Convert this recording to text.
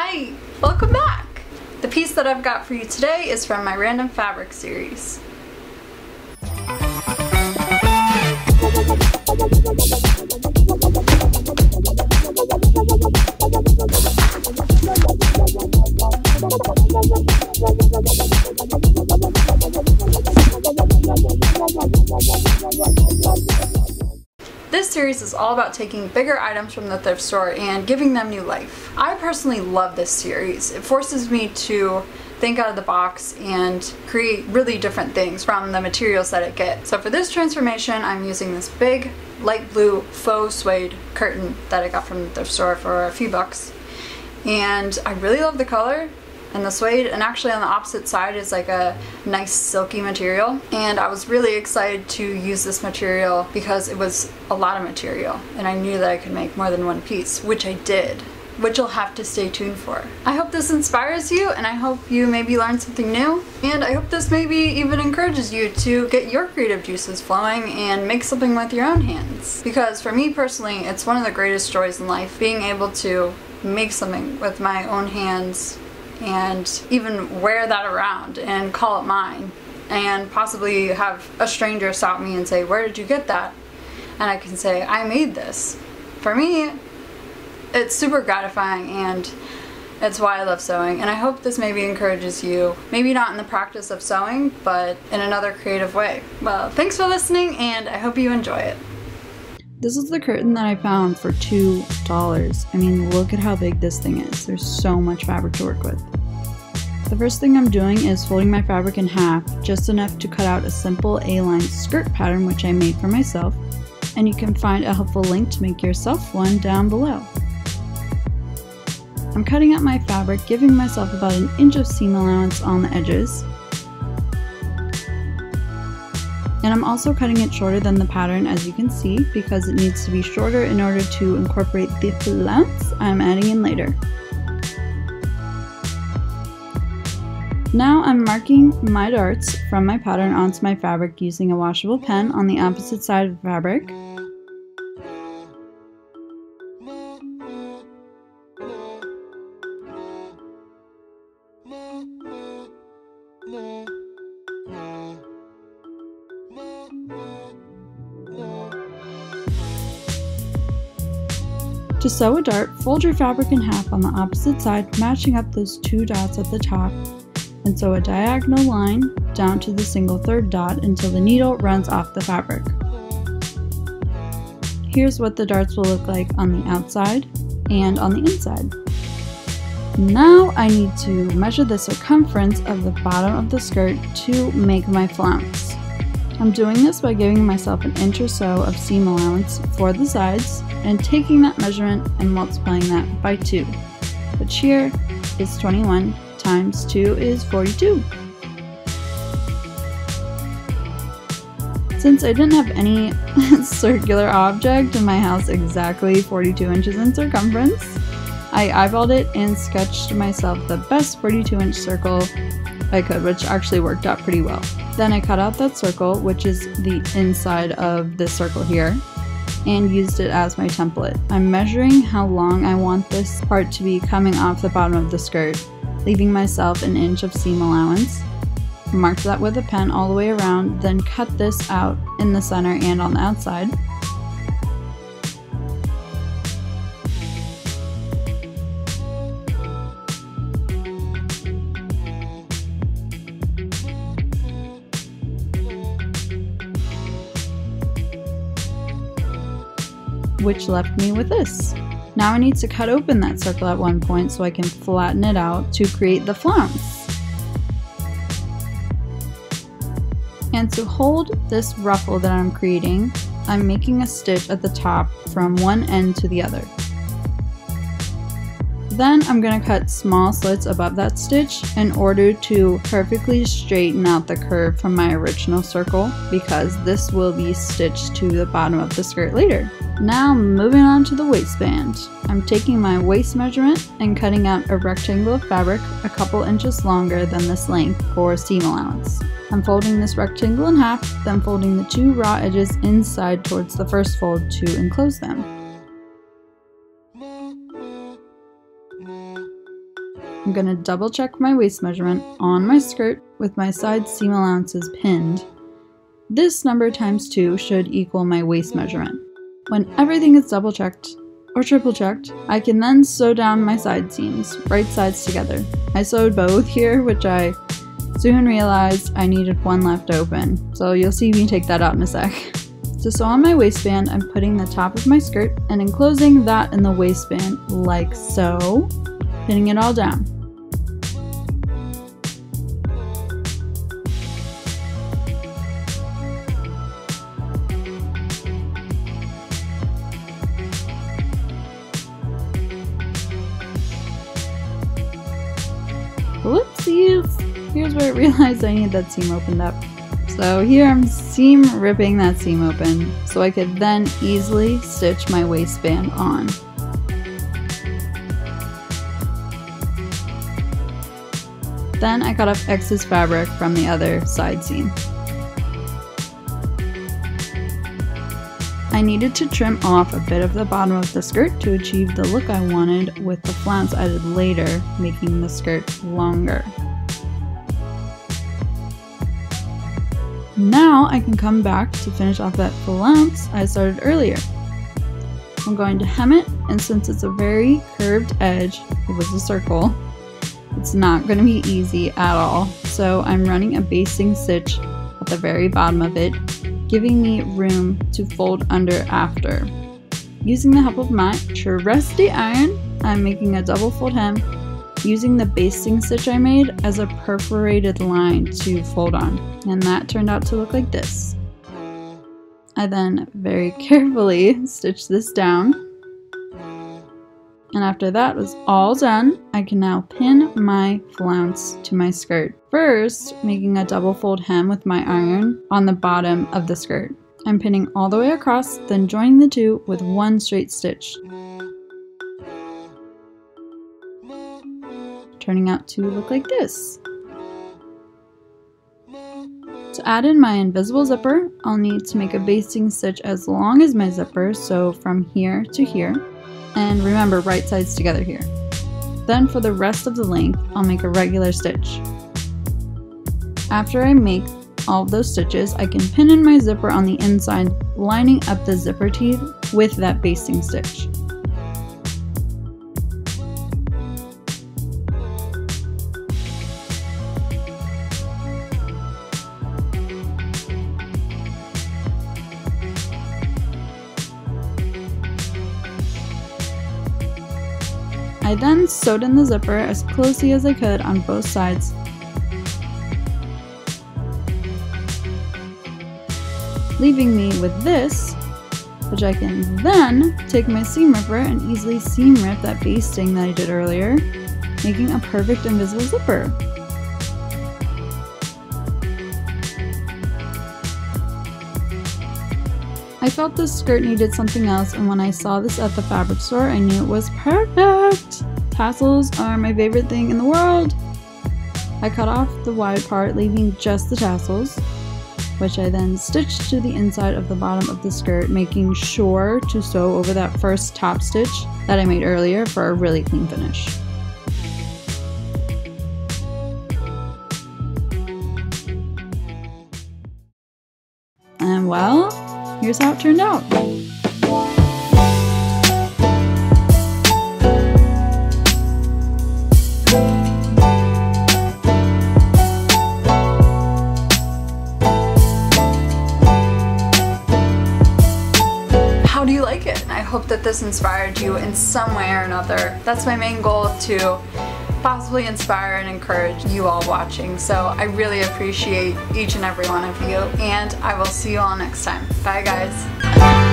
Hi! Welcome back! The piece that I've got for you today is from my Random Fabric series. This series is all about taking bigger items from the thrift store and giving them new life. I personally love this series. It forces me to think out of the box and create really different things from the materials that I get. So for this transformation, I'm using this big light blue faux suede curtain that I got from the thrift store for a few bucks. And I really love the color and the suede, and actually on the opposite side is like a nice silky material, and I was really excited to use this material because it was a lot of material and I knew that I could make more than one piece, which I did, which you'll have to stay tuned for. I hope this inspires you, and I hope you maybe learn something new, and I hope this maybe even encourages you to get your creative juices flowing and make something with your own hands. Because for me personally, it's one of the greatest joys in life, being able to make something with my own hands and even wear that around and call it mine, and possibly have a stranger stop me and say, "Where did you get that?" And I can say, "I made this." For me, it's super gratifying, and it's why I love sewing, and I hope this maybe encourages you, maybe not in the practice of sewing, but in another creative way. Well, thanks for listening, and I hope you enjoy it. This is the curtain that I found for $2. I mean, look at how big this thing is. There's so much fabric to work with. The first thing I'm doing is folding my fabric in half, just enough to cut out a simple A-line skirt pattern which I made for myself, and you can find a helpful link to make yourself one down below. I'm cutting out my fabric, giving myself about an inch of seam allowance on the edges. And I'm also cutting it shorter than the pattern, as you can see, because it needs to be shorter in order to incorporate the flounce I'm adding in later. Now I'm marking my darts from my pattern onto my fabric using a washable pen on the opposite side of the fabric. To sew a dart, fold your fabric in half on the opposite side, matching up those two dots at the top, and sew a diagonal line down to the single third dot until the needle runs off the fabric. Here's what the darts will look like on the outside and on the inside. Now I need to measure the circumference of the bottom of the skirt to make my flounce. I'm doing this by giving myself an inch or so of seam allowance for the sides and taking that measurement and multiplying that by 2, which here is 21 times 2 is 42. Since I didn't have any circular object in my house exactly 42 inches in circumference, I eyeballed it and sketched myself the best 42-inch circle I could, which actually worked out pretty well. Then I cut out that circle, which is the inside of this circle here, and used it as my template. I'm measuring how long I want this part to be coming off the bottom of the skirt, leaving myself an inch of seam allowance. Marked that with a pen all the way around, then cut this out in the center and on the outside. Which left me with this. Now I need to cut open that circle at one point so I can flatten it out to create the flounce. And to hold this ruffle that I'm creating, I'm making a stitch at the top from one end to the other. Then I'm going to cut small slits above that stitch in order to perfectly straighten out the curve from my original circle, because this will be stitched to the bottom of the skirt later. Now moving on to the waistband. I'm taking my waist measurement and cutting out a rectangle of fabric a couple inches longer than this length for seam allowance. I'm folding this rectangle in half, then folding the two raw edges inside towards the first fold to enclose them. I'm going to double check my waist measurement on my skirt with my side seam allowances pinned. This number times 2 should equal my waist measurement. When everything is double checked or triple checked, I can then sew down my side seams, right sides together. I sewed both here, which I soon realized I needed one left open, so you'll see me take that out in a sec. To sew on my waistband, I'm putting the top of my skirt and enclosing that in the waistband like so, pinning it all down. Whoopsies! Here's where I realized I need that seam opened up. So here I'm seam ripping that seam open so I could then easily stitch my waistband on. Then I cut off excess fabric from the other side seam. I needed to trim off a bit of the bottom of the skirt to achieve the look I wanted with the flounce added later, making the skirt longer. Now I can come back to finish off that flounce I started earlier. I'm going to hem it, and since it's a very curved edge, it was a circle, it's not going to be easy at all. So I'm running a basting stitch at the very bottom of it, giving me room to fold under after. Using the help of my trusty iron, I'm making a double fold hem, using the basting stitch I made as a perforated line to fold on, and that turned out to look like this. I then very carefully stitched this down, and after that was all done, I can now pin my flounce to my skirt. First, making a double fold hem with my iron on the bottom of the skirt. I'm pinning all the way across, then joining the two with one straight stitch, turning out to look like this. To add in my invisible zipper, I'll need to make a basting stitch as long as my zipper, so from here to here, and remember right sides together here. Then for the rest of the length, I'll make a regular stitch. After I make all of those stitches, I can pin in my zipper on the inside, lining up the zipper teeth with that basting stitch. I then sewed in the zipper as closely as I could on both sides, leaving me with this, which I can then take my seam ripper and easily seam rip that basting that I did earlier, making a perfect invisible zipper. I felt this skirt needed something else, and when I saw this at the fabric store, I knew it was perfect! Tassels are my favorite thing in the world! I cut off the wide part, leaving just the tassels, which I then stitched to the inside of the bottom of the skirt, making sure to sew over that first top stitch that I made earlier for a really clean finish. And well, here's how it turned out. How do you like it? I hope that this inspired you in some way or another. That's my main goal, to possibly inspire and encourage you all watching. So I really appreciate each and every one of you, and I will see you all next time. Bye guys.